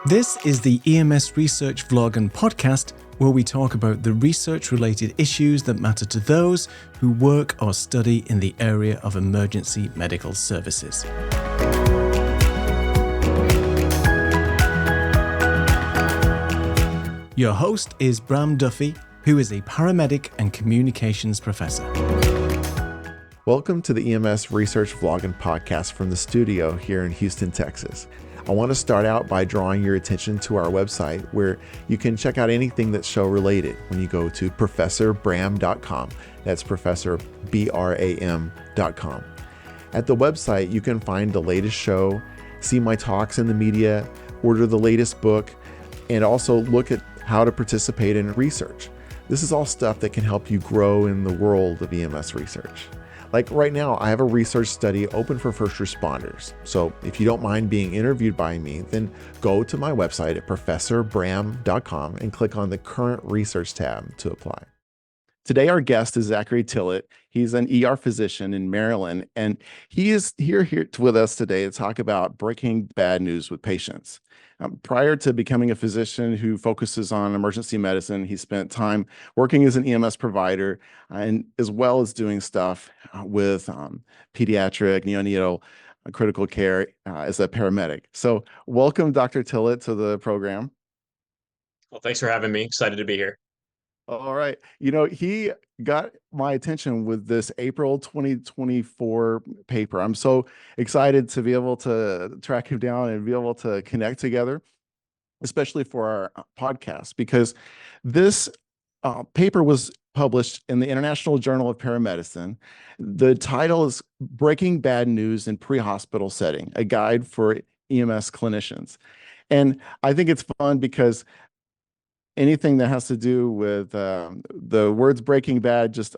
This is the EMS Research vlog and podcast, where we talk about the research-related issues that matter to those who work or study in the area of emergency medical services. Your host is Bram Duffy, who is a paramedic and communications professor. Welcome to the EMS Research vlog and podcast from the studio here in Houston, Texas. I want to start out by drawing your attention to our website, where you can check out anything that's show related when you go to professorbram.com. That's professorbram.com. At the website, you can find the latest show, see my talks in the media, order the latest book, and also look at how to participate in research. This is all stuff that can help you grow in the world of EMS research. Like right now, I have a research study open for first responders. So if you don't mind being interviewed by me, then go to my website at professorbram.com and click on the current research tab to apply. Today, our guest is Zachary Tillett. He's an ER physician in Maryland, and he is here with us today to talk about breaking bad news with patients. Prior to becoming a physician who focuses on emergency medicine, he spent time working as an EMS provider, and as well as doing stuff with pediatric, neonatal, critical care as a paramedic. So welcome, Dr. Tillett, to the program. Well, thanks for having me. Excited to be here. All right. He got my attention with this April 2024 paper. I'm so excited to be able to track him down and be able to connect together, especially for our podcast, because this paper was published in the International Journal of Paramedicine. The title is Breaking Bad News in Prehospital Setting, a guide for EMS clinicians. And I think it's fun because anything that has to do with the words Breaking Bad just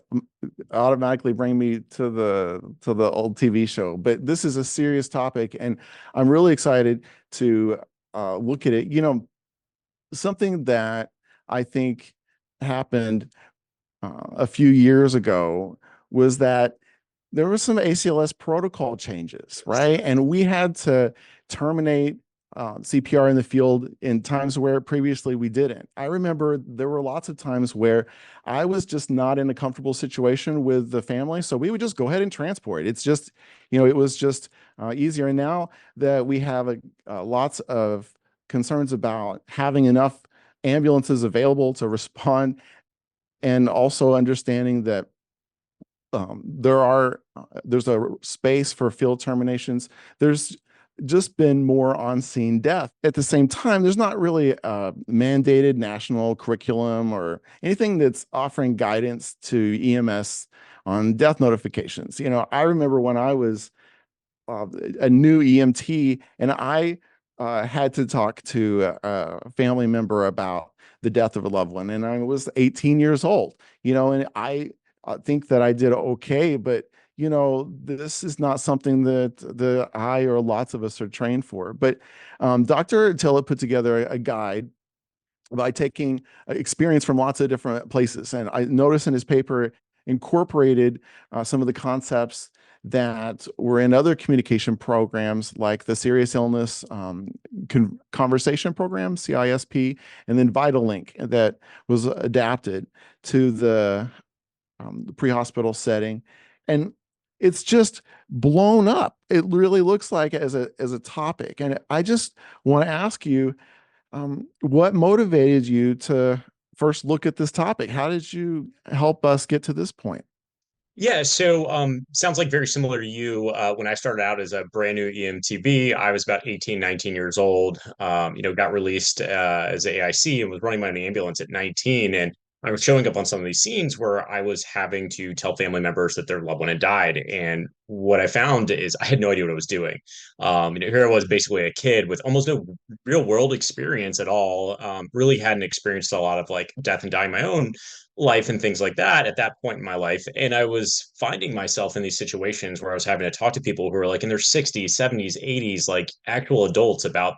automatically bring me to the old TV show. But this is a serious topic, and I'm really excited to look at it. Something that I think happened a few years ago was that there were some ACLS protocol changes, right? And we had to terminate CPR in the field in times where previously we didn't. I remember there were lots of times where I was just not in a comfortable situation with the family, so we would just go ahead and transport. It's just, it was just easier. And now that we have lots of concerns about having enough ambulances available to respond, and also understanding that there's a space for field terminations, there's just been more on-scene death. At the same time, there's not really a mandated national curriculum or anything that's offering guidance to EMS on death notifications. I remember when I was a new EMT and I had to talk to a family member about the death of a loved one, and I was 18 years old, and I think that I did okay, but this is not something that I or lots of us are trained for. But Dr. Tillett put together a guide by taking experience from lots of different places. And I noticed in his paper incorporated some of the concepts that were in other communication programs, like the Serious Illness Conversation Program, CISP, and then VitalLink, that was adapted to the pre-hospital setting. And it's just blown up. It really looks like as a topic. And I just want to ask you, what motivated you to first look at this topic? How did you help us get to this point? Yeah, so sounds like very similar to you. When I started out as a brand new EMTB, I was about 18, 19 years old, got released as AIC and was running my own ambulance at 19. And I was showing up on some of these scenes where I was having to tell family members that their loved one had died. And what I found is I had no idea what I was doing. Here I was, basically a kid with almost no real world experience at all. Really hadn't experienced a lot of like death and dying my own life and things like that at that point in my life. And I was finding myself in these situations where I was having to talk to people who were like in their 60s, 70s, 80s, like actual adults about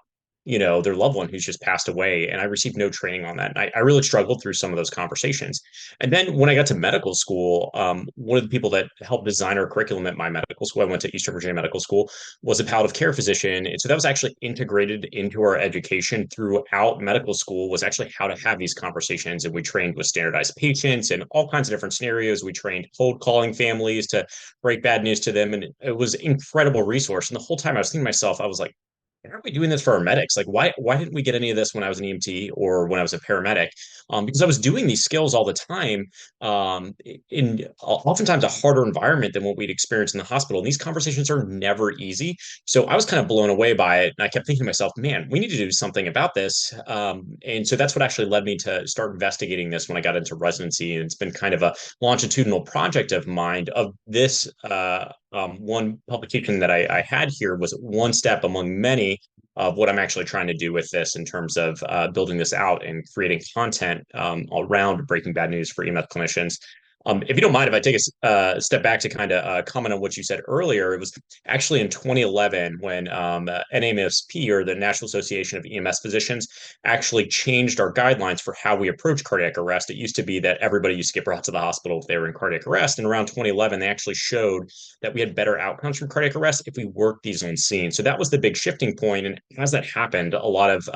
their loved one who's just passed away. And I received no training on that. And I really struggled through some of those conversations. And then when I got to medical school, one of the people that helped design our curriculum at my medical school, I went to Eastern Virginia Medical School, was a palliative care physician. And so that was actually integrated into our education throughout medical school, was actually how to have these conversations. And we trained with standardized patients and all kinds of different scenarios. We trained cold calling families to break bad news to them. And it was an incredible resource. And the whole time I was thinking to myself, I was like, why aren't we doing this for our medics? Like, why didn't we get any of this when I was an EMT or when I was a paramedic? Because I was doing these skills all the time, in oftentimes a harder environment than what we'd experience in the hospital. And these conversations are never easy. So I was kind of blown away by it, and I kept thinking to myself, man, we need to do something about this. And so that's what actually led me to start investigating this when I got into residency. And it's been kind of a longitudinal project of mine of this. One publication that I had here was one step among many of what I'm actually trying to do with this in terms of building this out and creating content around breaking bad news for EMS clinicians. If you don't mind, if I take a step back to kind of comment on what you said earlier, it was actually in 2011 when NAMSP, or the National Association of EMS Physicians, actually changed our guidelines for how we approach cardiac arrest. It used to be that everybody used to get brought to the hospital if they were in cardiac arrest. And around 2011, they actually showed that we had better outcomes from cardiac arrest if we worked these on scene. So that was the big shifting point. And as that happened, a lot of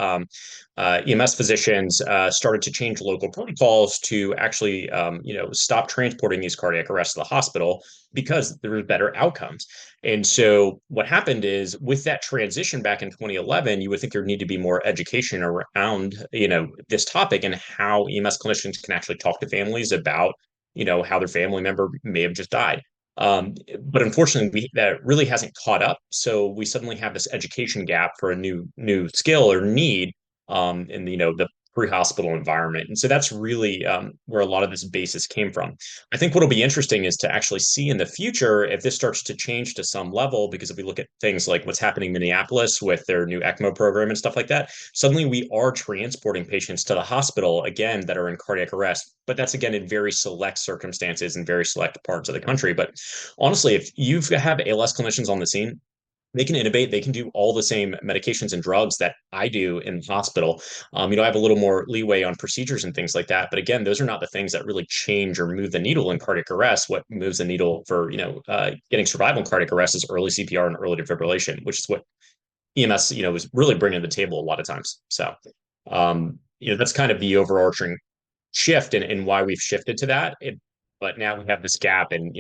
EMS physicians started to change local protocols to actually, stop transporting these cardiac arrests to the hospital because there were better outcomes. And so what happened is, with that transition back in 2011, you would think there need to be more education around, this topic and how EMS clinicians can actually talk to families about, how their family member may have just died. But unfortunately, that really hasn't caught up. So we suddenly have this education gap for a new skill or need in the pre-hospital environment. And so that's really where a lot of this basis came from. I think what'll be interesting is to actually see in the future if this starts to change to some level, because if we look at things like what's happening in Minneapolis with their new ECMO program and stuff like that, suddenly we are transporting patients to the hospital again that are in cardiac arrest. But that's again in very select circumstances in very select parts of the country. But honestly, if you have ALS clinicians on the scene, they can innovate. They can do all the same medications and drugs that I do in the hospital. I have a little more leeway on procedures and things like that. But again, those are not the things that really change or move the needle in cardiac arrest. What moves the needle for, getting survival in cardiac arrest is early CPR and early defibrillation, which is what EMS, is really bringing to the table a lot of times. So, that's kind of the overarching shift and why we've shifted to that. But now we have this gap, and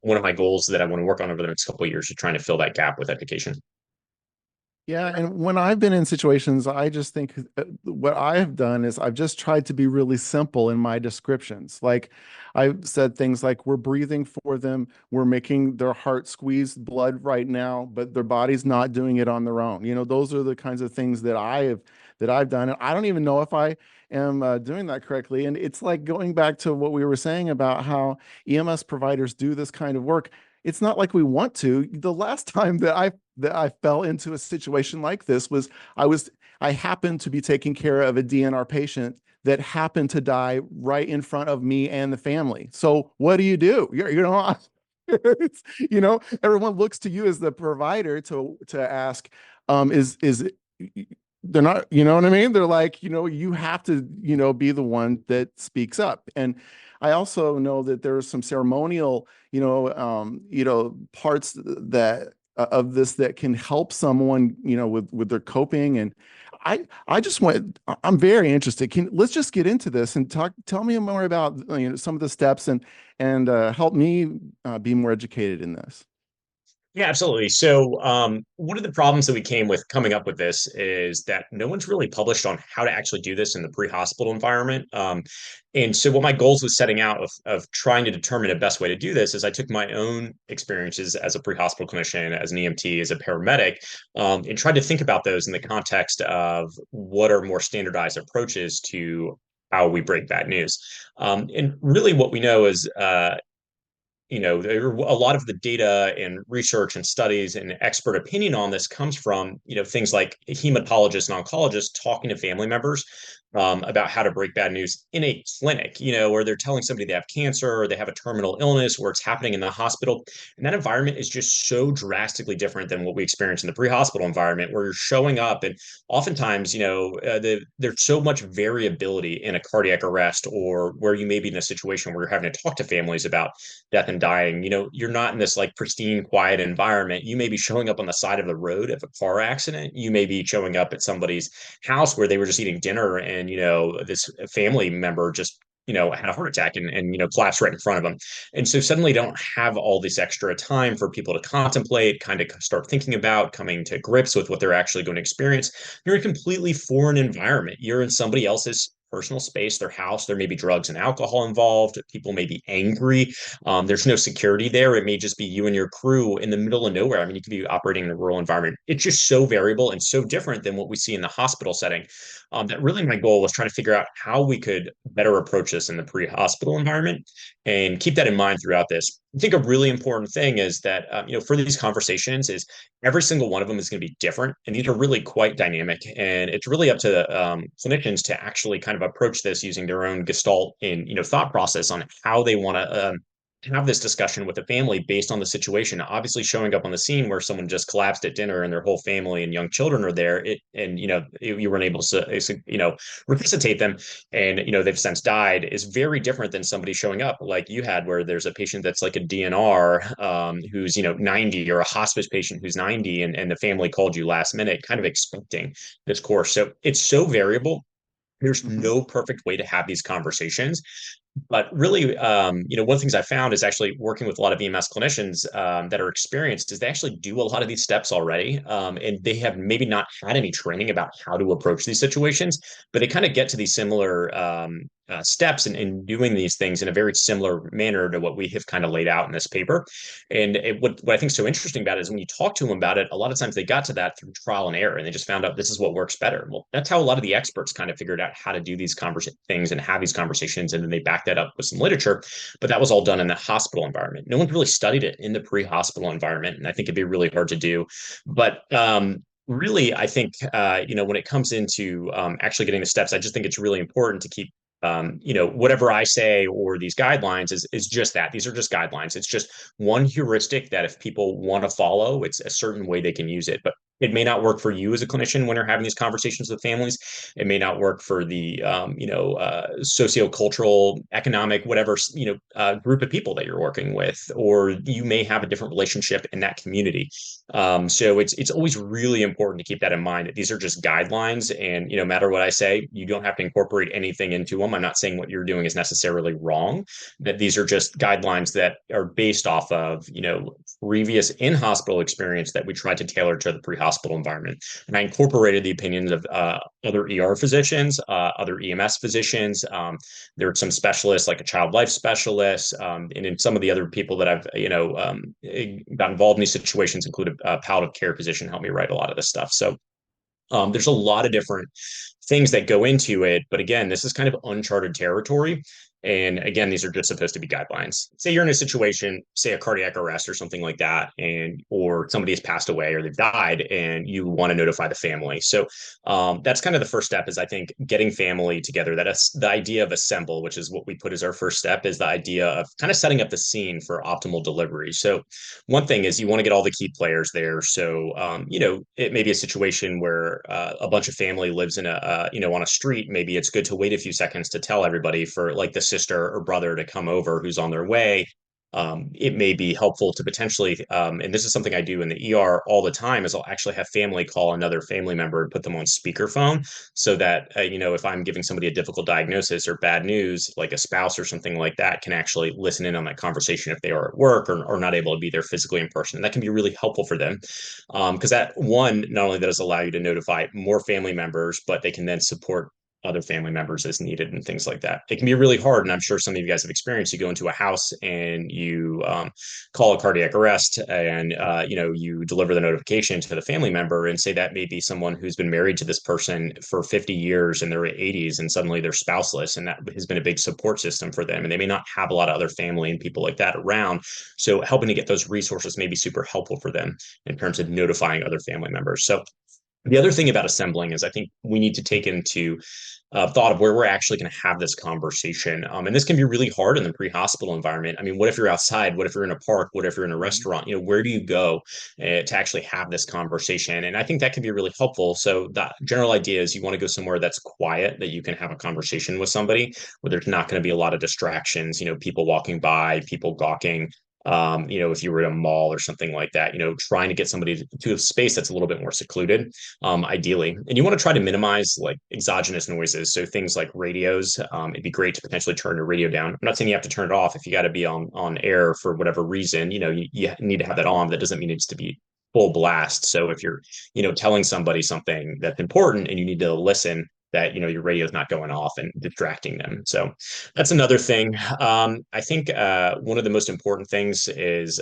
one of my goals that I want to work on over the next couple of years is trying to fill that gap with education. Yeah, and when I've been in situations, I just think what I have done is I've just tried to be really simple in my descriptions. Like I've said things like, we're breathing for them, we're making their heart squeeze blood right now, but their body's not doing it on their own. Those are the kinds of things that I've done. And I don't even know if I am doing that correctly. And it's like going back to what we were saying about how EMS providers do this kind of work. It's not like we want to. The last time that I fell into a situation like this was I happened to be taking care of a DNR patient that happened to die right in front of me and the family. So what do? Everyone looks to you as the provider to ask, is they're not, you know what I mean? They're like, you have to, be the one that speaks up. And I also know that there are some ceremonial, parts that of this that can help someone, with their coping. And I'm very interested. Let's just get into this and tell me more about, some of the steps and help me be more educated in this. Yeah, absolutely. So, one of the problems that we came with coming up with this is that no one's really published on how to actually do this in the pre-hospital environment. And so, what my goals was setting out of trying to determine a best way to do this is I took my own experiences as a pre-hospital clinician, as an EMT, as a paramedic, and tried to think about those in the context of what are more standardized approaches to how we break bad news. And really, what we know is there are a lot of the data and research and studies and expert opinion on this comes from, things like hematologists and oncologists talking to family members about how to break bad news in a clinic, where they're telling somebody they have cancer or they have a terminal illness or it's happening in the hospital. And that environment is just so drastically different than what we experience in the pre-hospital environment, where you're showing up and oftentimes, there's so much variability in a cardiac arrest, or where you may be in a situation where you're having to talk to families about death and dying. You're not in this like pristine, quiet environment. You may be showing up on the side of the road of a car accident. You may be showing up at somebody's house where they were just eating dinner and this family member just had a heart attack and collapsed right in front of them. And so suddenly don't have all this extra time for people to contemplate, kind of start thinking about coming to grips with what they're actually going to experience. You're in a completely foreign environment. You're in somebody else's personal space, their house. There may be drugs and alcohol involved. People may be angry. There's no security there. It may just be you and your crew in the middle of nowhere. I mean, you could be operating in a rural environment. It's just so variable and so different than what we see in the hospital setting. That really my goal was trying to figure out how we could better approach this in the pre-hospital environment and keep that in mind throughout this. I think a really important thing is that, for these conversations is every single one of them is going to be different. And these are really quite dynamic. And it's really up to clinicians to actually kind of approach this using their own gestalt and, thought process on how they want to have this discussion with the family based on the situation. Obviously, showing up on the scene where someone just collapsed at dinner and their whole family and young children are there, you weren't able to, resuscitate them, and they've since died, is very different than somebody showing up like you had, where there's a patient that's like a DNR, who's 90, or a hospice patient who's 90, and the family called you last minute, kind of expecting this course. So it's so variable. There's no perfect way to have these conversations. But really, one of the things I found is actually working with a lot of EMS clinicians that are experienced is they actually do a lot of these steps already. And they have maybe not had any training about how to approach these situations, but they kind of get to these similar steps and doing these things in a very similar manner to what we have kind of laid out in this paper. And what I think is so interesting about it is when you talk to them about it, a lot of times they got to that through trial and error, and they just found out this is what works better. Well, that's how a lot of the experts kind of figured out how to do these things and have these conversations, and then they backed that up with some literature. But that was all done in the hospital environment. No one's really studied it in the pre-hospital environment, and I think it'd be really hard to do. But really, I think when it comes into actually getting the steps, I just think it's really important to keep whatever I say or these guidelines is just that. These are just guidelines. It's just one heuristic that if people want to follow, it's a certain way they can use it. But it may not work for you as a clinician when you're having these conversations with families. It may not work for the sociocultural, economic, whatever group of people that you're working with, or you may have a different relationship in that community. So it's always really important to keep that in mind. That these are just guidelines, and no matter what I say, you don't have to incorporate anything into them. I'm not saying what you're doing is necessarily wrong. That these are just guidelines that are based off of previous in-hospital experience that we tried to tailor to the pre-hospital environment. And I incorporated the opinions of other ER physicians, other EMS physicians. There are some specialists like a child life specialist, and in some of the other people that I've got involved in these situations include a palliative care physician helped me write a lot of this stuff. So there's a lot of different things that go into it. But again, this is kind of uncharted territory. And again, these are just supposed to be guidelines. Say you're in a situation, say a cardiac arrest or something like that, or somebody has passed away or they've died, and you want to notify the family. So that's kind of the first step, is I think getting family together. That's the idea of assemble, which is what we put as our first step, is the idea of kind of setting up the scene for optimal delivery. So one thing is you want to get all the key players there. So it may be a situation where a bunch of family lives in on a street. Maybe it's good to wait a few seconds to tell everybody, for like the sister or brother to come over who's on their way. It may be helpful to potentially, and this is something I do in the ER all the time, is I'll actually have family call another family member and put them on speakerphone, so that, if I'm giving somebody a difficult diagnosis or bad news, like a spouse or something like that, can actually listen in on that conversation if they are at work or not able to be there physically in person. And that can be really helpful for them, because that one, not only does allow you to notify more family members, but they can then support other family members as needed and things like that. It can be really hard, and I'm sure some of you guys have experienced. You go into a house and you call a cardiac arrest, and you deliver the notification to the family member, and say that may be someone who's been married to this person for 50 years in their 80s, and suddenly they're spouseless, and that has been a big support system for them, and they may not have a lot of other family and people like that around. So helping to get those resources may be super helpful for them in terms of notifying other family members. So The other thing about assembling is I think we need to take into thought of where we're actually going to have this conversation. And this can be really hard in the pre-hospital environment. I mean, what if you're outside? What if you're in a park? What if you're in a restaurant? Where do you go to actually have this conversation? And I think that can be really helpful. So the general idea is you want to go somewhere that's quiet, that you can have a conversation with somebody where there's not going to be a lot of distractions, people walking by, people gawking, if you were at a mall or something like that, trying to get somebody to a space that's a little bit more secluded, ideally. And you want to try to minimize like exogenous noises. So things like radios, it'd be great to potentially turn your radio down. I'm not saying you have to turn it off if you got to be on air for whatever reason, you need to have that on. But that doesn't mean it's to be full blast. So if you're, telling somebody something that's important and you need to listen, that your radio is not going off and distracting them. So that's another thing. I think one of the most important things is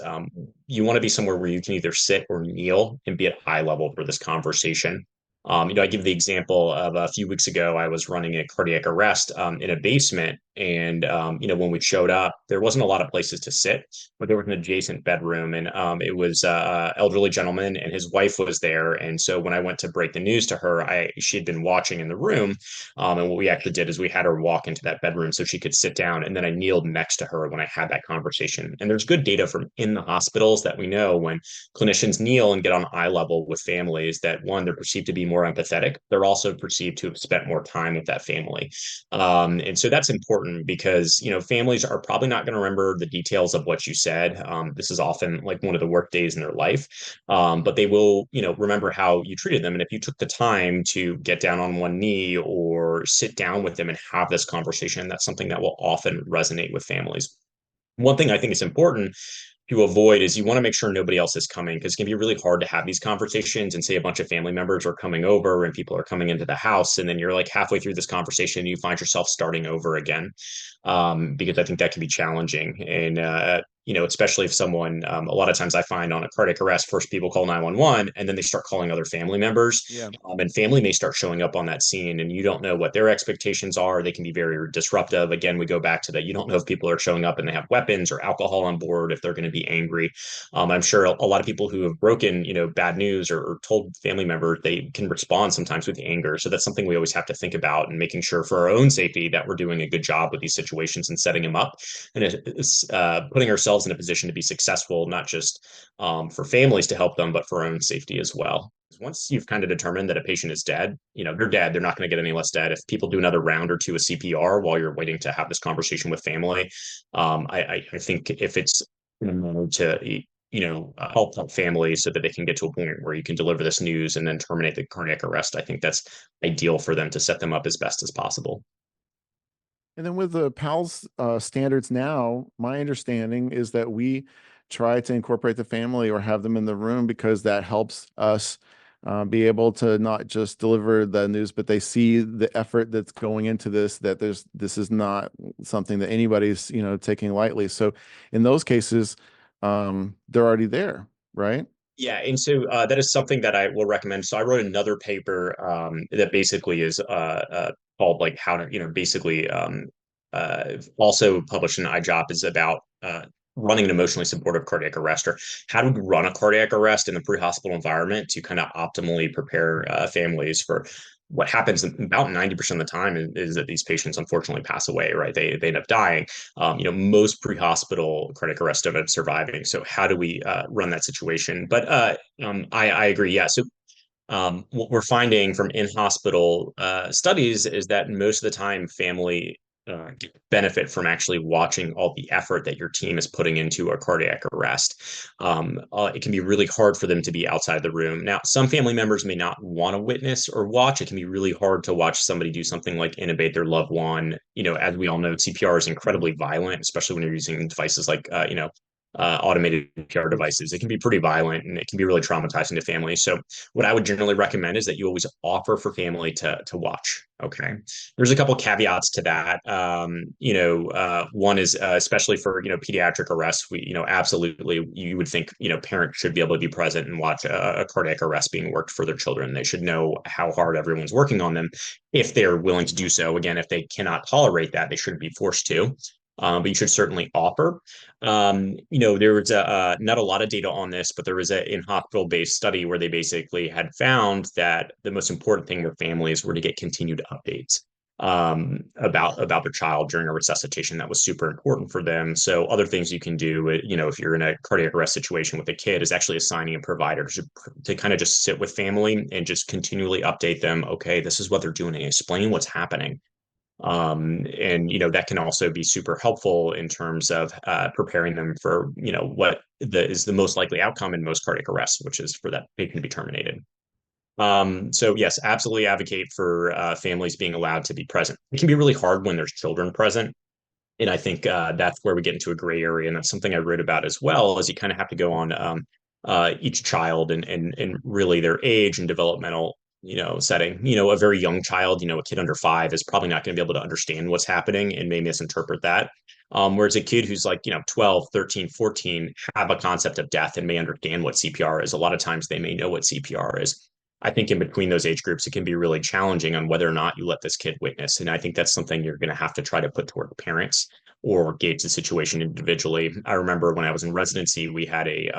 you want to be somewhere where you can either sit or kneel and be at eye level for this conversation. I give the example of a few weeks ago, I was running a cardiac arrest in a basement. And, when we showed up, there wasn't a lot of places to sit, but there was an adjacent bedroom. And it was an elderly gentleman and his wife was there. And so when I went to break the news to her, she had been watching in the room. And what we actually did is we had her walk into that bedroom so she could sit down. And then I kneeled next to her when I had that conversation. And there's good data from in the hospitals that we know when clinicians kneel and get on eye level with families, that one, they're perceived to be more empathetic. They're also perceived to have spent more time with that family. And so that's important because, families are probably not going to remember the details of what you said. This is often like one of the work days in their life. But they will, remember how you treated them. And if you took the time to get down on one knee or sit down with them and have this conversation, that's something that will often resonate with families. One thing I think is important to avoid is you want to make sure nobody else is coming, because it can be really hard to have these conversations and say a bunch of family members are coming over and people are coming into the house. And then you're like halfway through this conversation and you find yourself starting over again, because I think that can be challenging. And, especially if someone, a lot of times I find on a cardiac arrest, first people call 911 and then they start calling other family members. Yeah. And family may start showing up on that scene and you don't know what their expectations are. They can be very disruptive. Again, we go back to that. You don't know if people are showing up and they have weapons or alcohol on board, if they're going to be angry. I'm sure a lot of people who have broken, bad news or told family members, they can respond sometimes with anger. So that's something we always have to think about, and making sure for our own safety that we're doing a good job with these situations and setting them up, and it's putting ourselves in a position to be successful, not just for families to help them, but for our own safety as well. Once you've kind of determined that a patient is dead, they're dead. They're not going to get any less dead. If people do another round or two of CPR while you're waiting to have this conversation with family, I think if it's to help that family so that they can get to a point where you can deliver this news and then terminate the cardiac arrest, I think that's ideal for them to set them up as best as possible. And then with the PALS standards now, my understanding is that we try to incorporate the family or have them in the room, because that helps us be able to not just deliver the news, but they see the effort that's going into this, that this is not something that anybody's, taking lightly. So in those cases, they're already there, right? Yeah, and so that is something that I will recommend. So I wrote another paper that basically is called like how to, basically also published in iJob, is about running an emotionally supportive cardiac arrest, or how to run a cardiac arrest in the pre-hospital environment to kind of optimally prepare families for what happens about 90% of the time is that these patients unfortunately pass away, right? They end up dying. Most pre-hospital cardiac arrest end up surviving. So how do we run that situation? But I agree. Yeah. So what we're finding from in-hospital studies is that most of the time family benefit from actually watching all the effort that your team is putting into a cardiac arrest. It can be really hard for them to be outside the room. Now, some family members may not want to witness or watch. It can be really hard to watch somebody do something like intubate their loved one. As we all know, CPR is incredibly violent, especially when you're using devices like, automated PR devices. It can be pretty violent and it can be really traumatizing to families. So what I would generally recommend is that you always offer for family to watch. Okay. There's a couple caveats to that. One is especially for, pediatric arrests, absolutely, you would think, parents should be able to be present and watch a cardiac arrest being worked for their children. They should know how hard everyone's working on them if they're willing to do so. Again, if they cannot tolerate that, they shouldn't be forced to. but you should certainly offer. There was not a lot of data on this, but there was a in-hospital based study where they basically had found that the most important thing with families were to get continued updates about their child during a resuscitation. That was super important for them. So other things you can do, if you're in a cardiac arrest situation with a kid, is actually assigning a provider to kind of just sit with family and just continually update them. Okay, this is what they're doing, and explain what's happening. And that can also be super helpful in terms of preparing them for what is the most likely outcome in most cardiac arrests, which is for that patient to be terminated. So yes, absolutely advocate for families being allowed to be present. It can be really hard when there's children present. And I think that's where we get into a gray area. And that's something I wrote about as well, is you kind of have to go on each child and really their age and developmental, setting. A very young child, a kid under 5 is probably not going to be able to understand what's happening and may misinterpret that. Whereas a kid who's like, 12, 13, 14 have a concept of death and may understand what CPR is. A lot of times they may know what CPR is. I think in between those age groups, it can be really challenging on whether or not you let this kid witness. And I think that's something you're going to have to try to put toward the parents or gauge the situation individually. I remember when I was in residency, we had a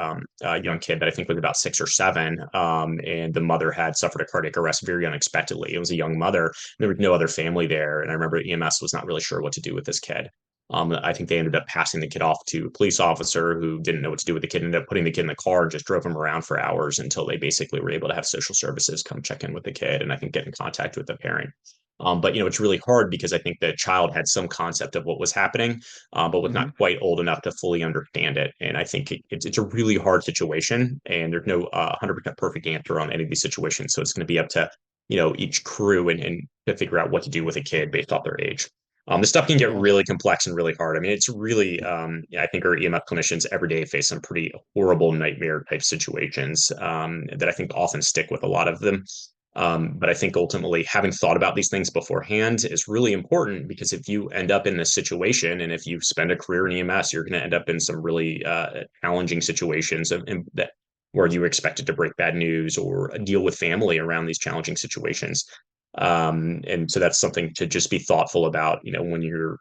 young kid that I think was about 6 or 7, and the mother had suffered a cardiac arrest very unexpectedly. It was a young mother. There was no other family there. And I remember EMS was not really sure what to do with this kid. I think they ended up passing the kid off to a police officer who didn't know what to do with the kid, ended up putting the kid in the car and just drove him around for hours until they basically were able to have social services come check in with the kid and I think get in contact with the parent. But it's really hard because I think the child had some concept of what was happening, but was not quite old enough to fully understand it. And I think it's a really hard situation, and there's no 100% perfect answer on any of these situations. So it's going to be up to each crew and to figure out what to do with a kid based off their age. This stuff can get really complex and really hard. I mean, it's really, I think our EMS clinicians every day face some pretty horrible nightmare type situations that I think often stick with a lot of them. But I think ultimately having thought about these things beforehand is really important, because if you end up in this situation and if you spend a career in EMS, you're going to end up in some really challenging situations that where you expected to break bad news or deal with family around these challenging situations. And so that's something to just be thoughtful about, when you're,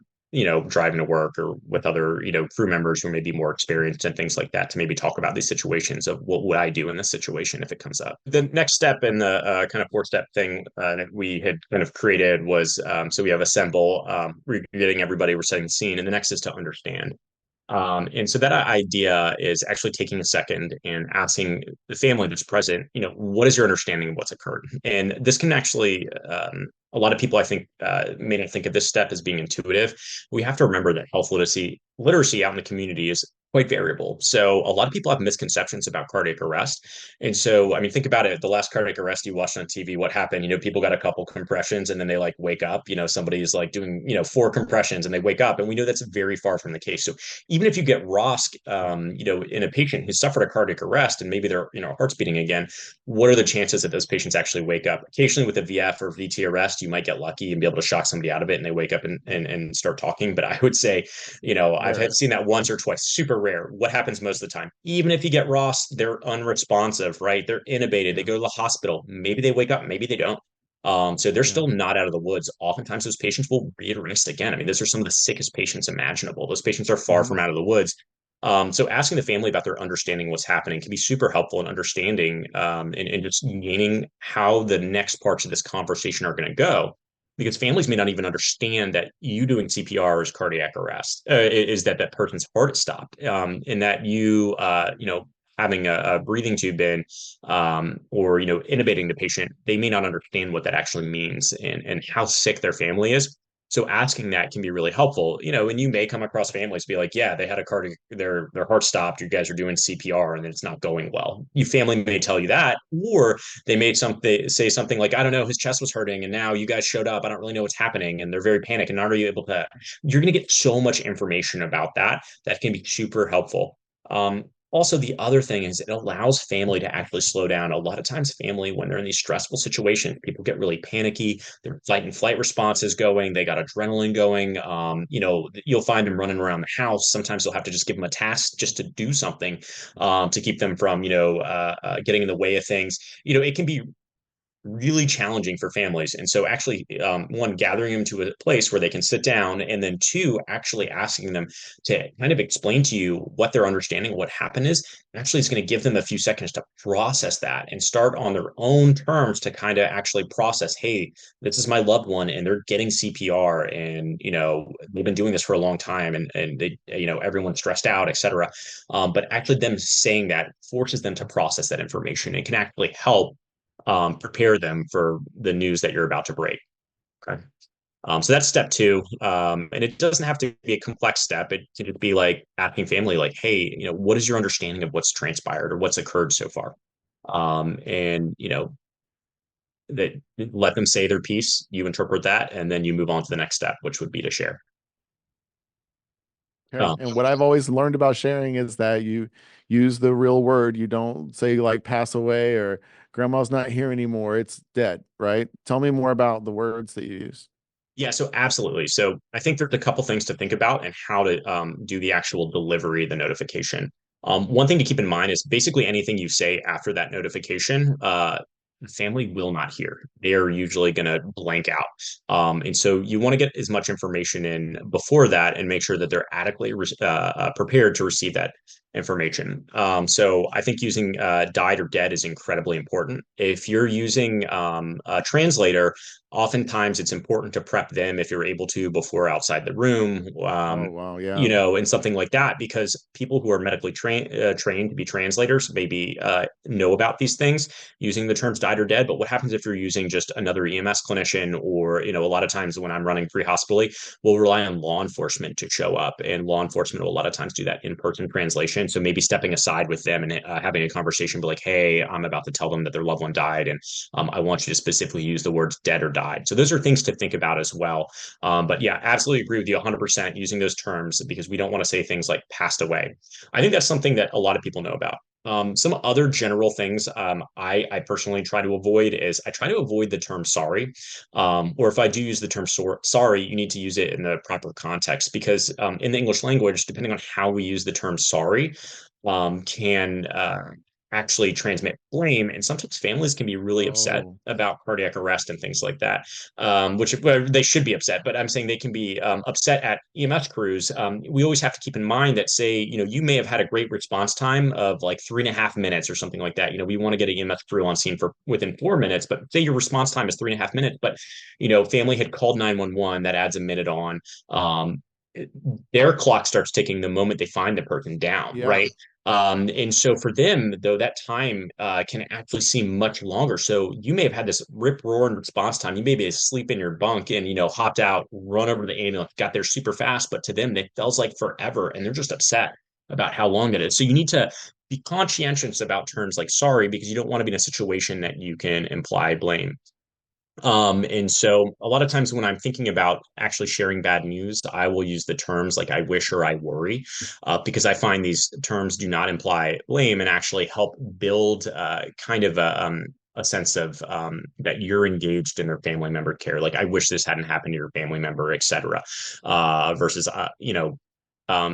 driving to work or with other, crew members who may be more experienced and things like that, to maybe talk about these situations of what would I do in this situation if it comes up. The next step in the kind of 4-step thing that we had kind of created was, so we have assemble, we're getting everybody, we're setting the scene, and the next is to understand. And so that idea is actually taking a second and asking the family that's present, what is your understanding of what's occurred? And this can actually, a lot of people, I think, may not think of this step as being intuitive. We have to remember that health literacy out in the community is quite variable. So a lot of people have misconceptions about cardiac arrest. And so, I mean, think about it. The last cardiac arrest you watched on TV, what happened? People got a couple compressions and then they like wake up, somebody's like doing, 4 compressions and they wake up. And we know that's very far from the case. So even if you get ROSC, in a patient who suffered a cardiac arrest and maybe their, heart's beating again, what are the chances that those patients actually wake up? Occasionally with a VF or VT arrest, you might get lucky and be able to shock somebody out of it and they wake up and start talking. But I would say, I've seen that once or twice, super rare. What happens most of the time? Even if you get ROSC, they're unresponsive, right? They're intubated. They go to the hospital. Maybe they wake up, maybe they don't. So they're still not out of the woods. Oftentimes those patients will rearrest again. I mean, those are some of the sickest patients imaginable. Those patients are far from out of the woods. So asking the family about their understanding of what's happening can be super helpful in understanding and just gaining how the next parts of this conversation are going to go. Because families may not even understand that you doing CPR is cardiac arrest, is that person's heart stopped, and that having a breathing tube in, or intubating the patient, they may not understand what that actually means and how sick their family is. So asking that can be really helpful, and you may come across families be like, yeah, they had a cardiac, their heart stopped. You guys are doing CPR and it's not going well. Your family may tell you that, or they may say something like, I don't know, his chest was hurting and now you guys showed up. I don't really know what's happening. And they're very panicked. And not are you able to, you're going to get so much information about that can be super helpful. Also, the other thing is it allows family to actually slow down. A lot of times family, when they're in these stressful situations, people get really panicky. Their fight and flight response is going. They got adrenaline going. You'll find them running around the house. Sometimes you'll have to just give them a task just to do something to keep them from, getting in the way of things. It can be really challenging for families. And so actually, one, gathering them to a place where they can sit down, and then two, actually asking them to kind of explain to you what their understanding of what happened is, actually is going to give them a few seconds to process that and start on their own terms to kind of actually process, hey, this is my loved one and they're getting CPR, and they've been doing this for a long time, and they, everyone's stressed out, etc. But actually them saying that forces them to process that information and can actually help prepare them for the news that you're about to break. Okay. So that's step two. And it doesn't have to be a complex step. It can just be like asking family, like, hey, what is your understanding of what's transpired or what's occurred so far? And that let them say their piece, you interpret that, and then you move on to the next step, which would be to share. Okay. And what I've always learned about sharing is that you use the real word. You don't say like pass away or grandma's not here anymore. It's dead, right? Tell me more about the words that you use. Yeah, so absolutely. So I think there's a couple things to think about and how to do the actual delivery of the notification. One thing to keep in mind is basically anything you say after that notification, the family will not hear. They're usually going to blank out. And so you want to get as much information in before that and make sure that they're adequately prepared to receive that information. So I think using died or dead is incredibly important. If you're using a translator, oftentimes it's important to prep them if you're able to before outside the room. Oh, wow. Yeah. And something like that, because people who are medically trained to be translators maybe know about these things using the terms died or dead. But what happens if you're using just another EMS clinician, or a lot of times when I'm running pre-hospitally, we'll rely on law enforcement to show up, and law enforcement will a lot of times do that in-person translation. So maybe stepping aside with them and having a conversation, be like, hey, I'm about to tell them that their loved one died, and I want you to specifically use the words dead or died. So those are things to think about as well. But yeah, absolutely agree with you 100% using those terms, because we don't want to say things like passed away. I think that's something that a lot of people know about. Some other general things I personally try to avoid is I try to avoid the term sorry. Or if I do use the term sorry, you need to use it in the proper context, because in the English language, depending on how we use the term sorry, can actually transmit blame. And sometimes families can be really upset Oh, about cardiac arrest and things like that, which they should be upset. But I'm saying they can be upset at EMS crews. We always have to keep in mind that, say, you may have had a great response time of like 3.5 minutes or something like that. We want to get an EMS crew on scene for within 4 minutes, but say your response time is 3.5 minutes, but family had called 911, that adds a minute on. Their clock starts ticking the moment they find the person down, yeah. right? And so for them, though, that time can actually seem much longer. So you may have had this rip roaring response time. You may be asleep in your bunk and, hopped out, run over to the ambulance, got there super fast. But to them, it feels like forever. And they're just upset about how long it is. So you need to be conscientious about terms like sorry, because you don't want to be in a situation that you can imply blame. And so a lot of times when I'm thinking about actually sharing bad news, I will use the terms like I wish or I worry, because I find these terms do not imply blame and actually help build kind of a sense of that you're engaged in their family member care. Like, I wish this hadn't happened to your family member, et cetera, versus,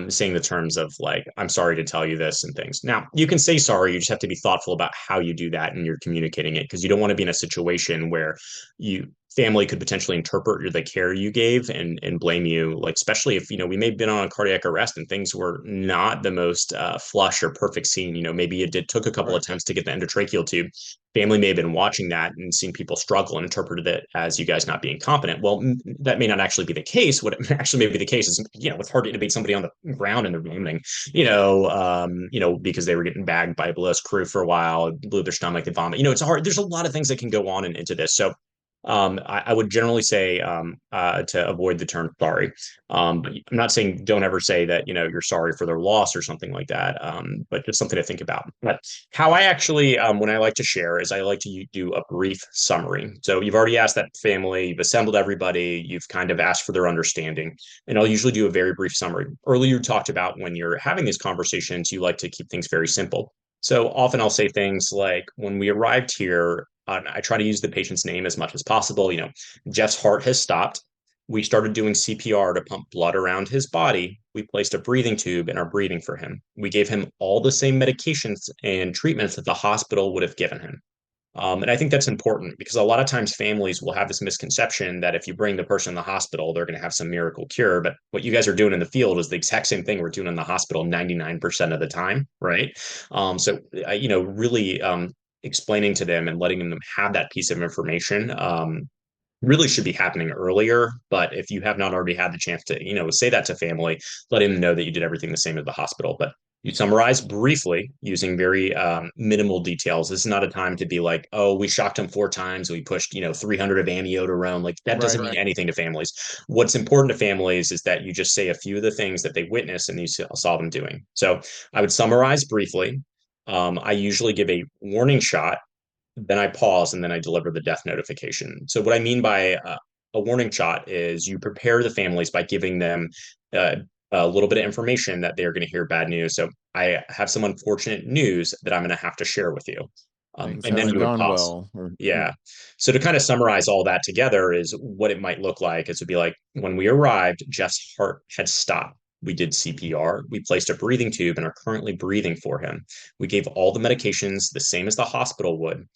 saying the terms of like, I'm sorry to tell you this and things. Now, you can say sorry, you just have to be thoughtful about how you do that and you're communicating it, because you don't want to be in a situation where you family could potentially interpret the care you gave and blame you, like, especially if we may have been on a cardiac arrest and things were not the most flush or perfect scene. Maybe it took a couple Right. attempts to get the endotracheal tube. Family may have been watching that and seen people struggle and interpreted it as you guys not being competent. Well, that may not actually be the case. What actually may be the case is, it's hard to intubate somebody on the ground and they're vomiting, because they were getting bagged by a BLS crew for a while, blew their stomach, they vomit. It's hard. There's a lot of things that can go on into this. So I would generally say to avoid the term sorry. But I'm not saying don't ever say that, you're sorry for their loss or something like that. But just something to think about. But how I actually, when I like to share, is I like to do a brief summary. So you've already asked that family, you've assembled everybody, you've kind of asked for their understanding, and I'll usually do a very brief summary. Earlier, you talked about when you're having these conversations, you like to keep things very simple. So often I'll say things like, when we arrived here, I try to use the patient's name as much as possible. Jeff's heart has stopped. We started doing CPR to pump blood around his body. We placed a breathing tube and are breathing for him. We gave him all the same medications and treatments that the hospital would have given him. And I think that's important because a lot of times families will have this misconception that if you bring the person in the hospital, they're going to have some miracle cure. But what you guys are doing in the field is the exact same thing we're doing in the hospital 99% of the time, right? Really explaining to them and letting them have that piece of information really should be happening earlier. But if you have not already had the chance to, say that to family, let them know that you did everything the same as the hospital. But you summarize briefly using very minimal details. This is not a time to be like, oh, we shocked them 4 times. We pushed, 300 of amiodarone. Like that doesn't mean anything to families. What's important to families is that you just say a few of the things that they witnessed and you saw them doing. So I would summarize briefly. I usually give a warning shot, then I pause, and then I deliver the death notification. So what I mean by a warning shot is you prepare the families by giving them uh, a little bit of information that they're going to hear bad news. So I have some unfortunate news that I'm going to have to share with you. Things And then haven't you would gone pause. well. Yeah. So to kind of summarize all that together is what it might look like. It would be like when we arrived, Jeff's heart had stopped. We did CPR. We placed a breathing tube and are currently breathing for him. We gave all the medications the same as the hospital would.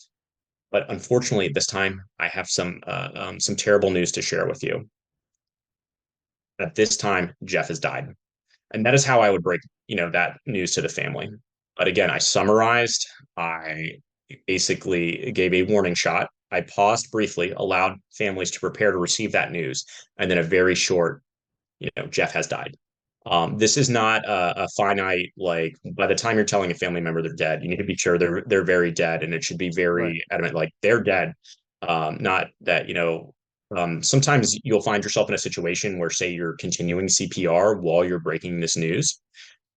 But unfortunately, this time I have some terrible news to share with you. At this time, Jeff has died, and that is how I would break that news to the family. But again, I summarized. I basically gave a warning shot. I paused briefly, allowed families to prepare to receive that news, and then a very short, Jeff has died. This is not a finite, like by the time you're telling a family member they're dead, you need to be sure they're very dead, and it should be Right. very adamant, like they're dead. Not that, sometimes you'll find yourself in a situation where, say, you're continuing CPR while you're breaking this news.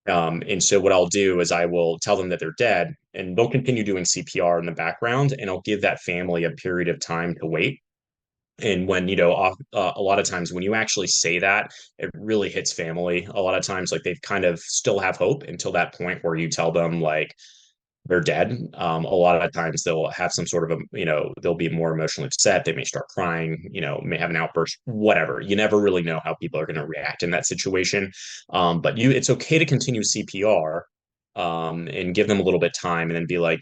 And so what I'll do is I will tell them that they're dead, and they'll continue doing CPR in the background, and I'll give that family a period of time to wait. And when a lot of times when you actually say that, it really hits family a lot of times. Like they kind of still have hope until that point where you tell them like they're dead. A lot of times they'll have some sort of they'll be more emotionally upset. They may start crying, may have an outburst, whatever. You never really know how people are going to react in that situation. But it's okay to continue CPR, and give them a little bit time and then be like,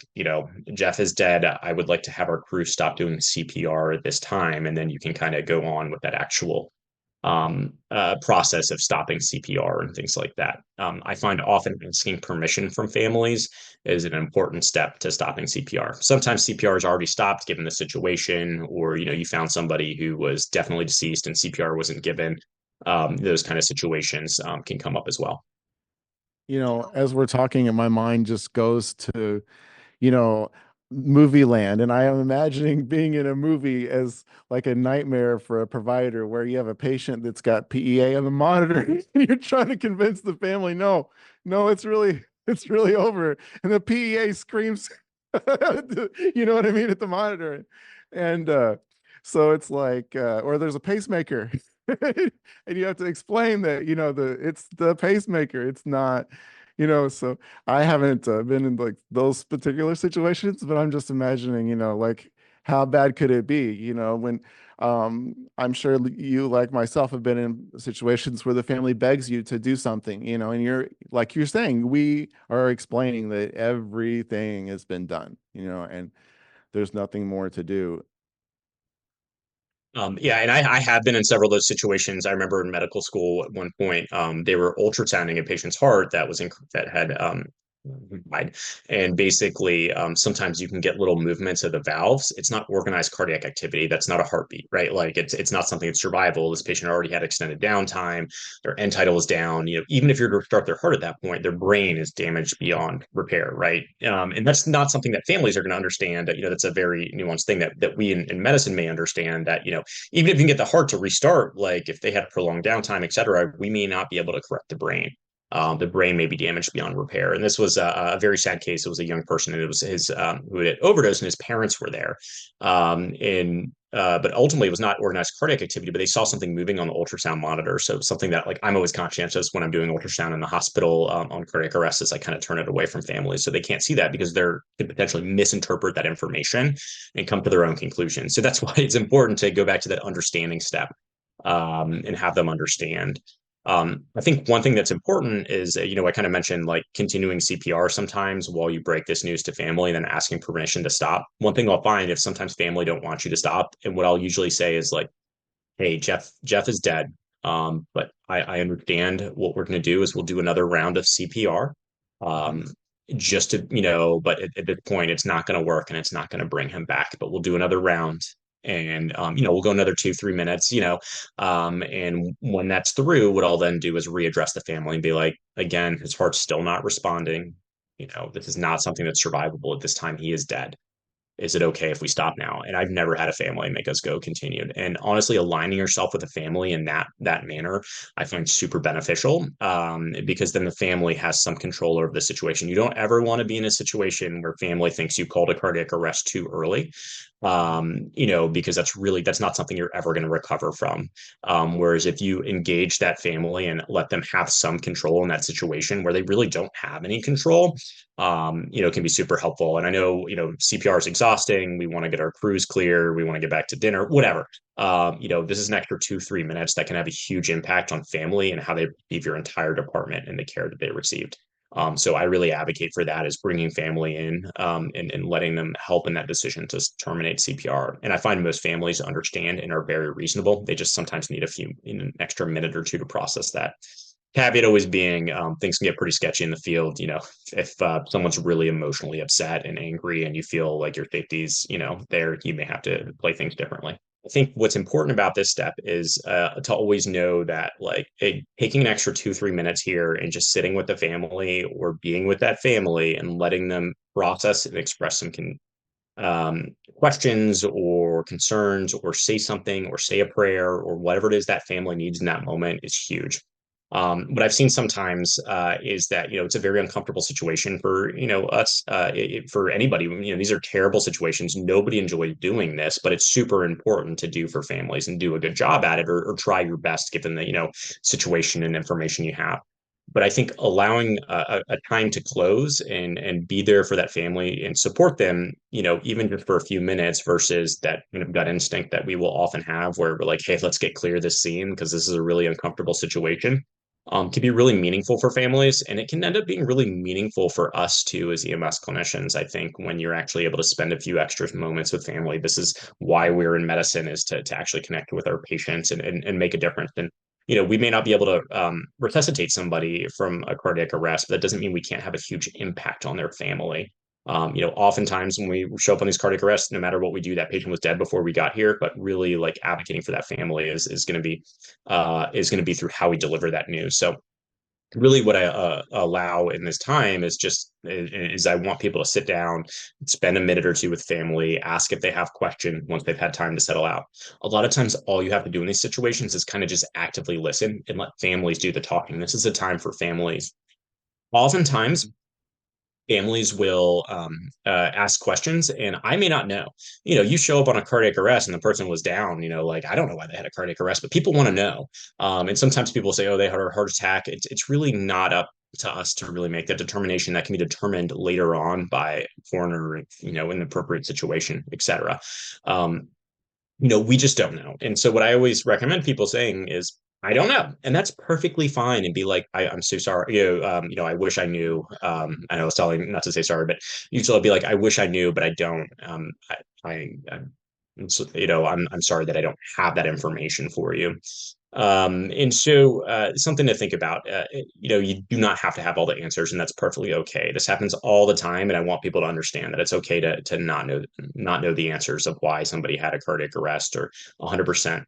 Jeff is dead. I would like to have our crew stop doing CPR at this time. And then you can kind of go on with that actual process of stopping CPR and things like that. I find often asking permission from families is an important step to stopping CPR. Sometimes CPR is already stopped given the situation, or you found somebody who was definitely deceased and CPR wasn't given. Those kind of situations can come up as well. As we're talking, and my mind just goes to, you know, movie land. And I am imagining being in a movie as like a nightmare for a provider where you have a patient that's got PEA on the monitor and you're trying to convince the family, no, no, it's really over. And the PEA screams, you know what I mean, at the monitor. And so it's like, or there's a pacemaker. And you have to explain that, it's the pacemaker. It's not, so I haven't been in like those particular situations, but I'm just imagining, like how bad could it be, when I'm sure you, like myself, have been in situations where the family begs you to do something, and you're like you're saying, we are explaining that everything has been done, and there's nothing more to do. Yeah, and I have been in several of those situations. I remember in medical school at one point, they were ultrasounding a patient's heart that had died, and basically, sometimes you can get little movements of the valves. It's not organized cardiac activity. That's not a heartbeat, right? Like it's not something that's survival. This patient already had extended downtime. Their end tidal is down. Even if you're to start their heart at that point, their brain is damaged beyond repair, right? And that's not something that families are going to understand. That's a very nuanced thing that we in medicine may understand. That even if you can get the heart to restart, like if they had prolonged downtime, et cetera, we may not be able to correct the brain. The brain may be damaged beyond repair. And this was a very sad case. It was a young person, and it was his who had overdosed, and his parents were there. But ultimately, it was not organized cardiac activity, but they saw something moving on the ultrasound monitor. So something that, like, I'm always conscientious when I'm doing ultrasound in the hospital on cardiac arrest is I kind of turn it away from families so they can't see that, because they're could potentially misinterpret that information and come to their own conclusions. So that's why it's important to go back to that understanding step, and have them understand. I think one thing that's important is, I kind of mentioned like continuing CPR sometimes while you break this news to family and then asking permission to stop. One thing I'll find if sometimes family don't want you to stop, and what I'll usually say is like, hey, Jeff is dead. But I understand what we're going to do is we'll do another round of CPR. Um, just to, but at this point, it's not going to work and it's not going to bring him back, but we'll do another round and, we'll go another 2-3 minutes, and when that's through, what I'll then do is readdress the family and be like, again, his heart's still not responding. This is not something that's survivable at this time. He is dead. Is it okay if we stop now? And I've never had a family make us go continued. And honestly, aligning yourself with a family in that manner, I find super beneficial, because then the family has some control over the situation. You don't ever want to be in a situation where family thinks you called a cardiac arrest too early, because that's not something you're ever going to recover from. Whereas if you engage that family and let them have some control in that situation where they really don't have any control, can be super helpful. And I know, CPR is exhausting. We want to get our crews clear. We want to get back to dinner, whatever. This is an extra 2-3 minutes that can have a huge impact on family and how they perceive your entire department and the care that they received. So I really advocate for that, is bringing family in, and letting them help in that decision to terminate CPR. And I find most families understand and are very reasonable. They just sometimes need an extra minute or two to process that. Caveat always being, things can get pretty sketchy in the field. If someone's really emotionally upset and angry and you feel like your safety's, there, you may have to play things differently. I think what's important about this step is to always know that like taking an extra 2-3 minutes here and just sitting with the family or being with that family and letting them process and express some questions or concerns or say something or say a prayer or whatever it is that family needs in that moment is huge. What I've seen sometimes is that it's a very uncomfortable situation for us, for anybody. These are terrible situations. Nobody enjoys doing this, but it's super important to do for families and do a good job at it, or try your best given the situation and information you have. But I think allowing a time to close and be there for that family and support them, even just for a few minutes, versus that gut instinct that we will often have where we're like, hey, let's get clear this scene because this is a really uncomfortable situation, can be really meaningful for families. And it can end up being really meaningful for us too, as EMS clinicians. I think when you're actually able to spend a few extra moments with family, this is why we're in medicine, is to actually connect with our patients and make a difference. And we may not be able to resuscitate somebody from a cardiac arrest, but that doesn't mean we can't have a huge impact on their family. Oftentimes when we show up on these cardiac arrests, no matter what we do, that patient was dead before we got here. But really, like, advocating for that family is going to be through how we deliver that news. So really what I allow in this time is I want people to sit down, spend a minute or two with family, ask if they have questions once they've had time to settle out. A lot of times, all you have to do in these situations is kind of just actively listen and let families do the talking. This is a time for families. Oftentimes, families will ask questions and I may not know. You show up on a cardiac arrest and the person was down, like, I don't know why they had a cardiac arrest, but people want to know. And sometimes people say, oh, they had a heart attack. It's really not up to us to really make that determination. That can be determined later on by a coroner, in the appropriate situation, et cetera. We just don't know. And so what I always recommend people saying is, I don't know. And that's perfectly fine. And be like, I'm so sorry. I wish I knew. I know I was telling not to say sorry, but usually I'll be like, I wish I knew, but I don't. I'm sorry that I don't have that information for you. And so something to think about, you do not have to have all the answers, and that's perfectly okay. This happens all the time. And I want people to understand that it's okay to not know the answers of why somebody had a cardiac arrest or 100%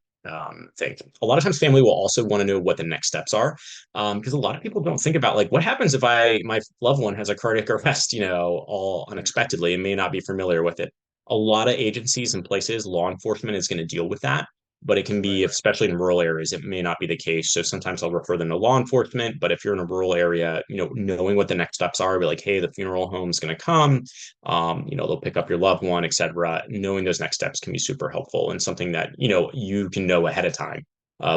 thing. A lot of times family will also want to know what the next steps are. Because a lot of people don't think about, like, what happens if my loved one has a cardiac arrest, all unexpectedly, and may not be familiar with it. A lot of agencies and places, law enforcement is going to deal with that, but it can be, especially in rural areas, it may not be the case. So sometimes I'll refer them to law enforcement, but if you're in a rural area, knowing what the next steps are, be like, hey, the funeral home's going to come, they'll pick up your loved one, et cetera. Knowing those next steps can be super helpful, and something that, you can know ahead of time,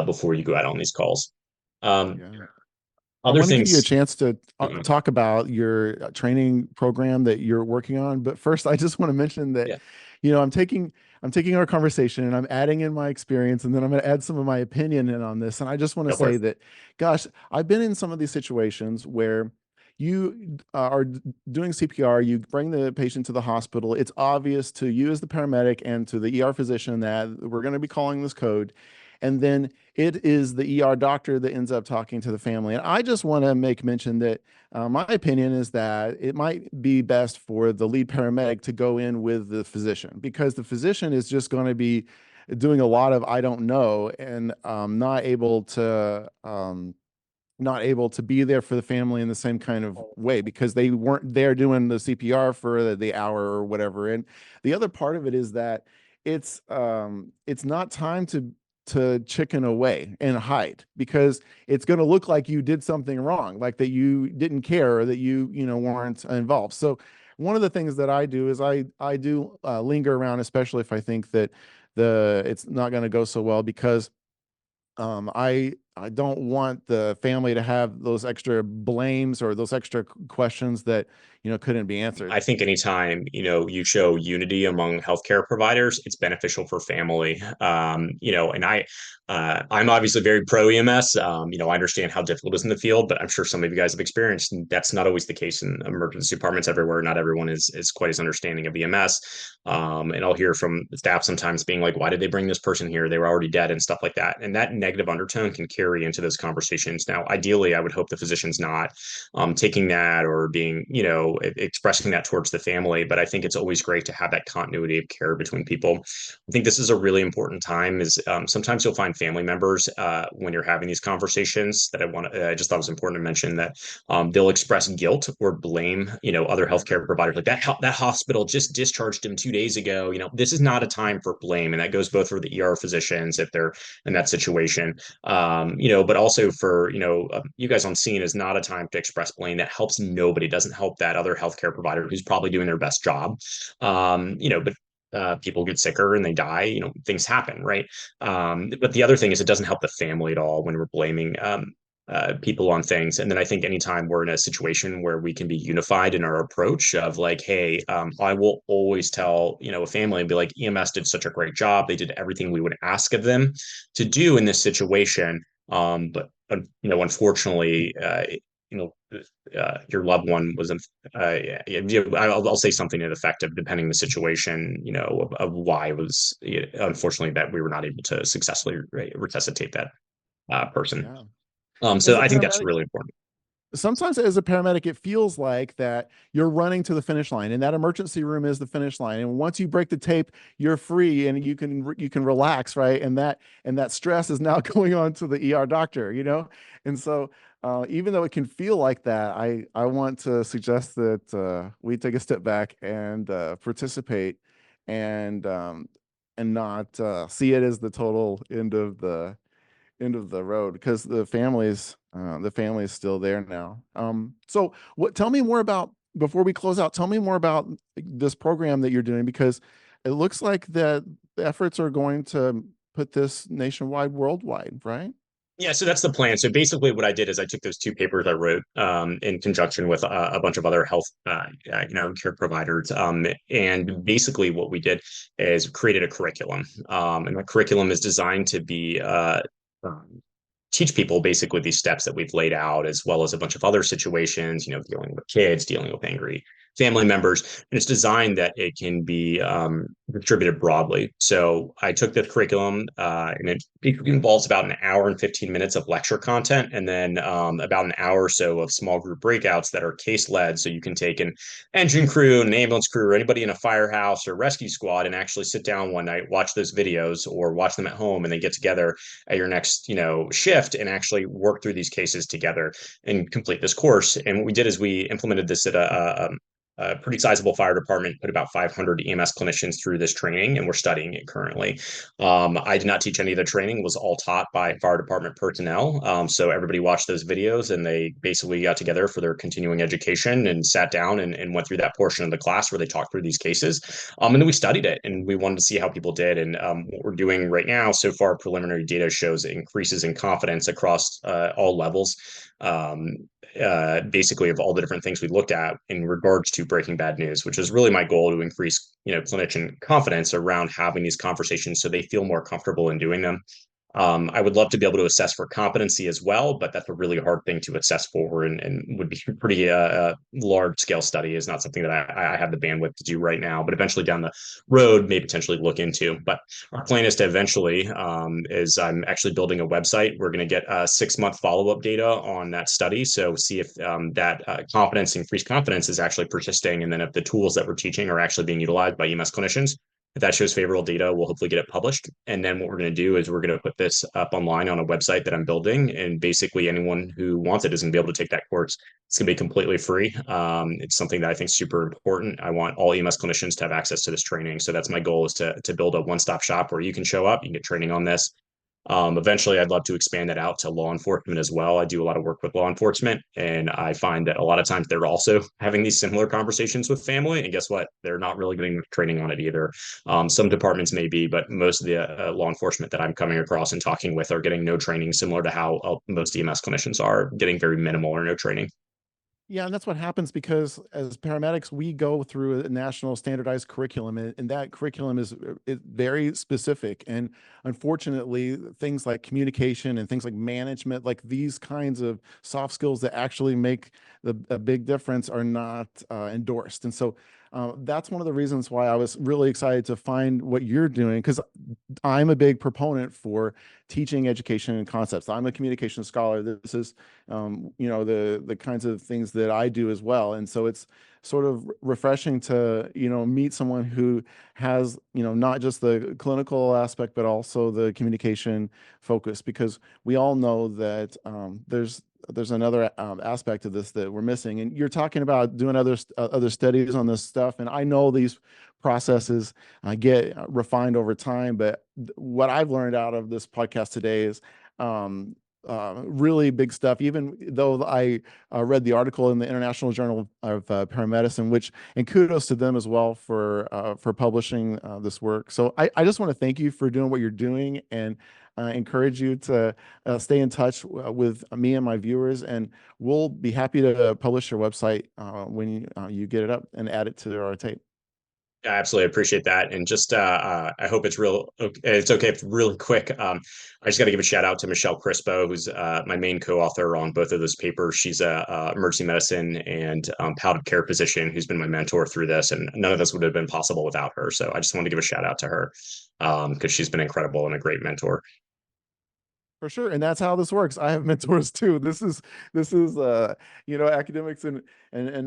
before you go out on these calls. Yeah. I Other want to give you a things. chance to talk about your training program that you're working on. But first, I just want to mention that, Yeah. I'm I'm taking our conversation and I'm adding in my experience, and then I'm going to add some of my opinion in on this. And I just want to Go for say it. that, gosh, I've been in some of these situations where you are doing CPR, you bring the patient to the hospital. It's obvious to you as the paramedic and to the ER physician that we're going to be calling this code. And then it is the ER doctor that ends up talking to the family. And I just want to make mention that my opinion is that it might be best for the lead paramedic to go in with the physician, because the physician is just going to be doing a lot of I don't know, and not able to be there for the family in the same kind of way, because they weren't there doing the CPR for the hour or whatever. And the other part of it is that it's not time to chicken away and hide, because it's going to look like you did something wrong, like that you didn't care, or that you know weren't involved. So one of the things that I do is I do linger around, especially if I think that it's not going to go so well, because I don't want the family to have those extra blames or those extra questions that couldn't be answered. I think anytime, you show unity among healthcare providers, it's beneficial for family. And I'm obviously very pro EMS. I understand how difficult it is in the field, but I'm sure some of you guys have experienced, and that's not always the case in emergency departments everywhere. Not everyone is quite as understanding of EMS. And I'll hear from staff sometimes being like, why did they bring this person here? They were already dead and stuff like that. And that negative undertone can carry into those conversations. Now, ideally, I would hope the physician's not taking that or being, expressing that towards the family. But I think it's always great to have that continuity of care between people. I think this is a really important time. Is sometimes you'll find family members when you're having these conversations that I just thought it was important to mention that they'll express guilt or blame, other healthcare providers, like that hospital just discharged him 2 days ago. This is not a time for blame, and that goes both for the ER physicians if they're in that situation, but also for you guys on scene is not a time to express blame. That helps nobody. It doesn't help that other healthcare provider who's probably doing their best job. But people get sicker and they die. Things happen, right? But the other thing is it doesn't help the family at all when we're blaming people on things. And then I think anytime we're in a situation where we can be unified in our approach of like, hey, I will always tell, a family and be like, EMS did such a great job. They did everything we would ask of them to do in this situation. Unfortunately, your loved one was, I'll say something ineffective depending on the situation, of why it was unfortunately that we were not able to successfully resuscitate that person. Yeah. As So a I think that's paramedic, really important. sometimes as a paramedic, it feels like that you're running to the finish line, and that emergency room is the finish line. And once you break the tape, you're free and you can relax, right? And that stress is now going on to the ER doctor, And so even though it can feel like that, I want to suggest that we take a step back and participate, and not see it as the total end of the road, because the family's still there now. So tell me more about, before we close out, tell me more about this program that you're doing, because it looks like that the efforts are going to put this nationwide, worldwide, right? Yeah, so that's the plan. So basically, what I did is I took those two papers I wrote in conjunction with a bunch of other health, care providers, and basically what we did is created a curriculum, and the curriculum is designed to be um, teach people basically these steps that we've laid out, as well as a bunch of other situations, dealing with kids, dealing with angry family members. And it's designed that it can be distributed broadly. So I took the curriculum and it involves about an hour and 15 minutes of lecture content, and then about an hour or so of small group breakouts that are case led. So you can take an engine crew, an ambulance crew, or anybody in a firehouse or rescue squad and actually sit down one night, watch those videos or watch them at home, and then get together at your next shift and actually work through these cases together and complete this course. And what we did is we implemented this at a pretty sizable fire department, put about 500 EMS clinicians through this training, and we're studying it currently. I did not teach any of the training; it was all taught by fire department personnel. So everybody watched those videos, and they basically got together for their continuing education and sat down and went through that portion of the class where they talked through these cases. And then we studied it, and we wanted to see how people did. And what we're doing right now, so far, preliminary data shows increases in confidence across all levels. basically of all the different things we looked at in regards to breaking bad news, which is really my goal to increase, clinician confidence around having these conversations so they feel more comfortable in doing them. I would love to be able to assess for competency as well, but that's a really hard thing to assess for and would be pretty large scale study is not something that I have the bandwidth to do right now, but eventually down the road may potentially look into. But our plan is to eventually is I'm actually building a website. We're going to get 6-month follow-up data on that study. So see if that confidence, increased confidence is actually persisting. And then if the tools that we're teaching are actually being utilized by EMS clinicians. If that shows favorable data, we'll hopefully get it published. And then what we're going to do is we're going to put this up online on a website that I'm building. And basically anyone who wants it is going to be able to take that course. It's going to be completely free. It's something that I think is super important. I want all EMS clinicians to have access to this training. So that's my goal, is to build a one-stop shop where you can show up, you can get training on this. Eventually, I'd love to expand that out to law enforcement as well. I do a lot of work with law enforcement, and I find that a lot of times they're also having these similar conversations with family. And guess what? They're not really getting training on it either. Some departments may be, but most of the law enforcement that I'm coming across and talking with are getting no training, similar to how most EMS clinicians are getting very minimal or no training. Yeah, and that's what happens because as paramedics, we go through a national standardized curriculum, and that curriculum is very specific. And unfortunately, things like communication and things like management, like these kinds of soft skills that actually make a big difference, are not endorsed. And so that's one of the reasons why I was really excited to find what you're doing, because I'm a big proponent for teaching education and concepts. I'm a communication scholar. This is, the kinds of things that I do as well. And so it's sort of refreshing to, meet someone who has, not just the clinical aspect, but also the communication focus, because we all know that there's another aspect of this that we're missing. And you're talking about doing other studies on this stuff. And I know these processes get refined over time, but what I've learned out of this podcast today is really big stuff, even though I read the article in the International Journal of Paramedicine, and kudos to them as well for publishing this work. So I just want to thank you for doing what you're doing, and encourage you to stay in touch with me and my viewers, and we'll be happy to publish your website when you get it up and add it to our tape. I absolutely appreciate that. And just, I hope it's okay if really quick. I just got to give a shout out to Michelle Crispo, who's my main co-author on both of those papers. She's a emergency medicine and palliative care physician who's been my mentor through this. And none of this would have been possible without her. So I just wanted to give a shout out to her because she's been incredible and a great mentor. For sure. And that's how this works. I have mentors too. This is academics and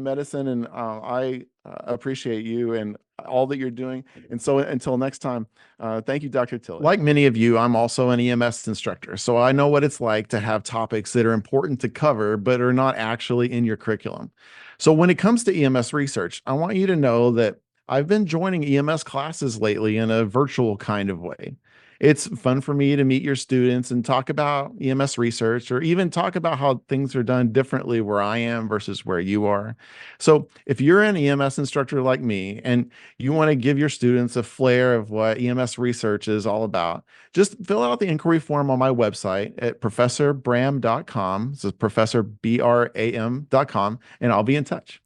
medicine. And I appreciate you and all that you're doing. And so until next time, thank you, Dr. Tillett. Like many of you, I'm also an EMS instructor. So I know what it's like to have topics that are important to cover, but are not actually in your curriculum. So when it comes to EMS research, I want you to know that I've been joining EMS classes lately in a virtual kind of way. It's fun for me to meet your students and talk about EMS research, or even talk about how things are done differently where I am versus where you are. So if you're an EMS instructor like me and you want to give your students a flair of what EMS research is all about, just fill out the inquiry form on my website at professorbram.com. This is professorbram.com, and I'll be in touch.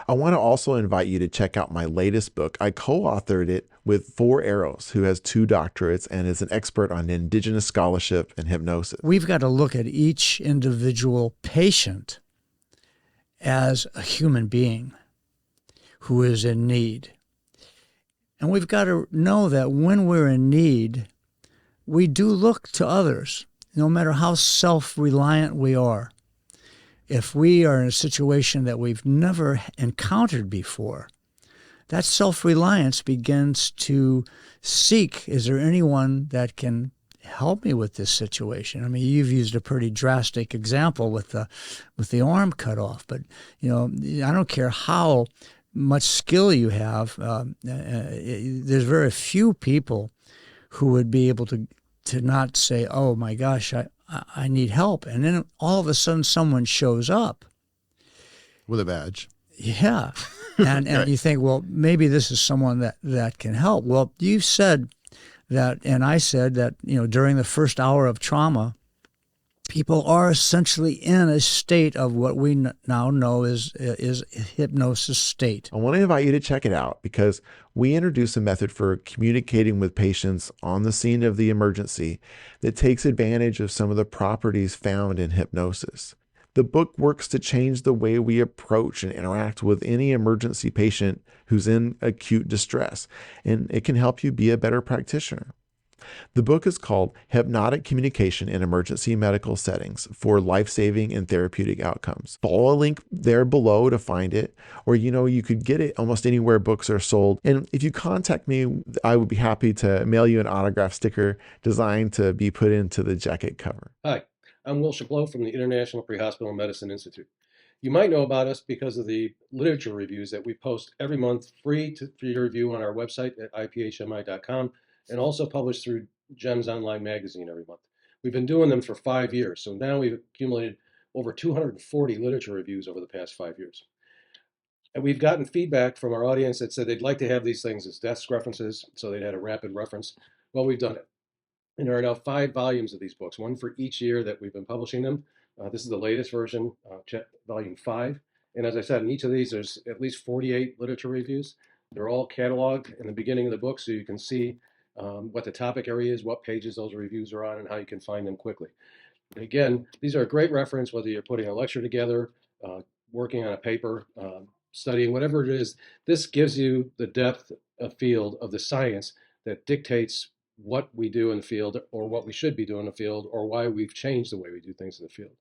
I want to also invite you to check out my latest book. I co-authored it with 4 Arrows, who has 2 doctorates and is an expert on indigenous scholarship and hypnosis. We've got to look at each individual patient as a human being who is in need. And we've got to know that when we're in need, we do look to others, no matter how self-reliant we are. If we are in a situation that we've never encountered before, that self-reliance begins to seek, is there anyone that can help me with this situation? I mean, you've used a pretty drastic example with the arm cut off, but I don't care how much skill you have. There's very few people who would be able to not say, "Oh my gosh, I need help," and then all of a sudden someone shows up with a badge. Yeah. And right. You think, well, maybe this is someone that can help. Well, you said that, and I said that, during the first hour of trauma, people are essentially in a state of what we now know is hypnosis state. I want to invite you to check it out because we introduce a method for communicating with patients on the scene of the emergency that takes advantage of some of the properties found in hypnosis. The book works to change the way we approach and interact with any emergency patient who's in acute distress, and it can help you be a better practitioner. The book is called Hypnotic Communication in Emergency Medical Settings for Life-Saving and Therapeutic Outcomes. Follow a link there below to find it, or you could get it almost anywhere books are sold. And if you contact me, I would be happy to mail you an autograph sticker designed to be put into the jacket cover. Hi, I'm Will Chapleau from the International Prehospital Medicine Institute. You might know about us because of the literature reviews that we post every month free for your review on our website at iphmi.com. and also published through GEMS Online magazine every month. We've been doing them for 5 years, so now we've accumulated over 240 literature reviews over the past 5 years. And we've gotten feedback from our audience that said they'd like to have these things as desk references, so they'd had a rapid reference. Well, we've done it. And there are now 5 volumes of these books, one for each year that we've been publishing them. This is the latest version, volume 5. And as I said, in each of these, there's at least 48 literature reviews. They're all cataloged in the beginning of the book, so you can see what the topic area is, what pages those reviews are on, and how you can find them quickly. And again, these are a great reference whether you're putting a lecture together, working on a paper, studying, whatever it is. This gives you the depth of field of the science that dictates what we do in the field, or what we should be doing in the field, or why we've changed the way we do things in the field.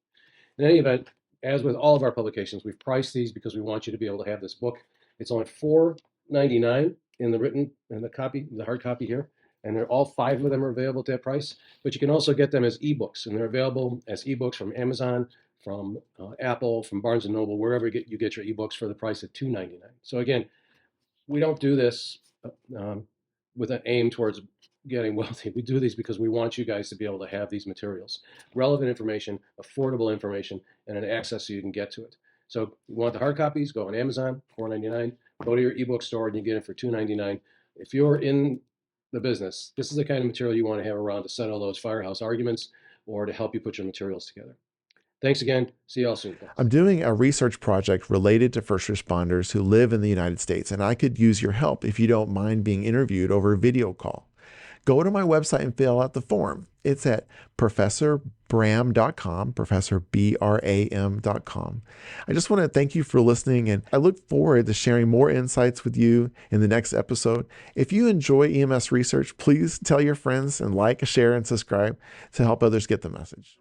In any event, as with all of our publications, we've priced these because we want you to be able to have this book. It's only $4.99 in the hard copy here. And they're all 5 of them are available at that price. But you can also get them as ebooks, and they're available as ebooks from Amazon, from Apple, from Barnes & Noble, wherever you get your ebooks for the price of $2.99. So again, we don't do this with an aim towards getting wealthy. We do these because we want you guys to be able to have these materials. Relevant information, affordable information, and an access so you can get to it. So if you want the hard copies, go on Amazon, $4.99. Go to your ebook store and you get it for $2.99. If you're in the business, this is the kind of material you want to have around to settle those firehouse arguments or to help you put your materials together. Thanks again. See you all soon. I'm doing a research project related to first responders who live in the United States, and I could use your help if you don't mind being interviewed over a video call. Go to my website and fill out the form. It's at professorbram.com, professorbram.com. I just want to thank you for listening, and I look forward to sharing more insights with you in the next episode. If you enjoy EMS research, please tell your friends and like, share, and subscribe to help others get the message.